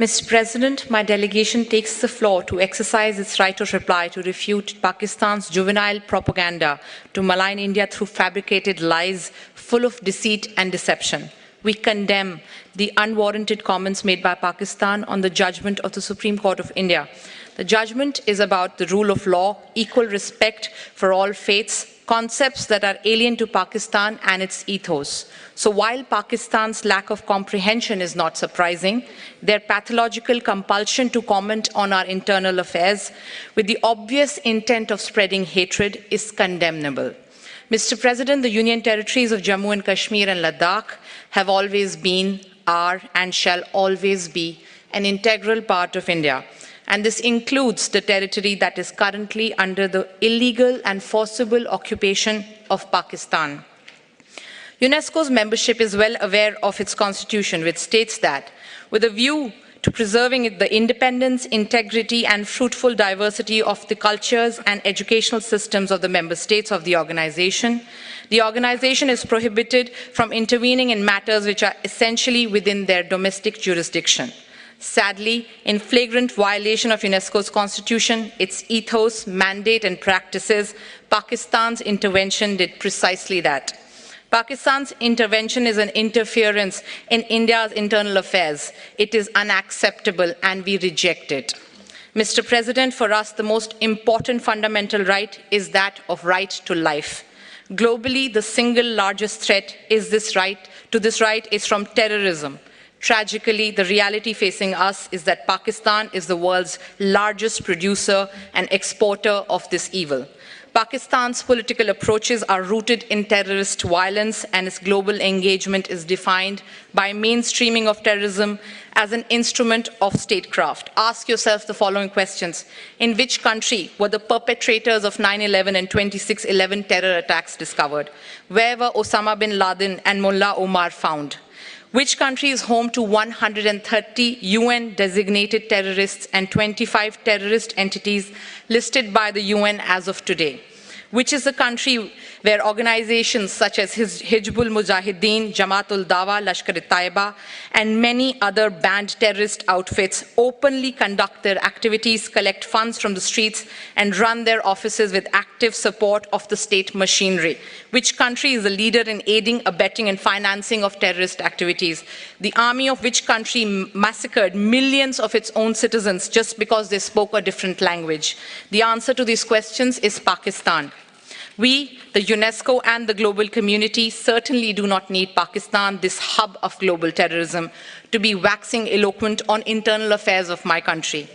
Mr. President, my delegation takes the floor to exercise its right of reply to refute Pakistan's juvenile propaganda to malign India through fabricated lies full of deceit and deception. We condemn the unwarranted comments made by Pakistan on the judgment of the Supreme Court of India. The judgment is about the rule of law, equal respect for all faiths, concepts that are alien to Pakistan and its ethos. So while Pakistan's lack of comprehension is not surprising, their pathological compulsion to comment on our internal affairs with the obvious intent of spreading hatred is condemnable. Mr. President, the Union Territories of Jammu and Kashmir and Ladakh have always been, are, and shall always be an integral part of India. And this includes the territory that is currently under the illegal and forcible occupation of Pakistan. UNESCO's membership is well aware of its constitution, which states that, with a view to preserving the independence, integrity, and fruitful diversity of the cultures and educational systems of the member states of the organization is prohibited from intervening in matters which are essentially within their domestic jurisdiction. Sadly, in flagrant violation of UNESCO's constitution, its ethos, mandate, and practices, Pakistan's intervention did precisely that. Pakistan's intervention is an interference in India's internal affairs. It is unacceptable and we reject it. Mr. President, for us, the most important fundamental right is that of right to life. Globally, the single largest threat is this right is from terrorism. Tragically, the reality facing us is that Pakistan is the world's largest producer and exporter of this evil. Pakistan's political approaches are rooted in terrorist violence, and its global engagement is defined by mainstreaming of terrorism as an instrument of statecraft. Ask yourself the following questions. In which country were the perpetrators of 9/11 and 26/11 terror attacks discovered? Where were Osama bin Laden and Mullah Omar found? Which country is home to 130 UN-designated terrorists and 25 terrorist entities listed by the UN as of today? Which is the country where organizations such as Hizbul Mujahideen, Jamaat-ul-Dawa, Lashkar-e-Taiba, and many other banned terrorist outfits openly conduct their activities, collect funds from the streets, and run their offices with active support of the state machinery? Which country is the leader in aiding, abetting, and financing of terrorist activities? The army of which country massacred millions of its own citizens just because they spoke a different language? The answer to these questions is Pakistan. We, the UNESCO and the global community, certainly do not need Pakistan, this hub of global terrorism, to be waxing eloquent on internal affairs of my country.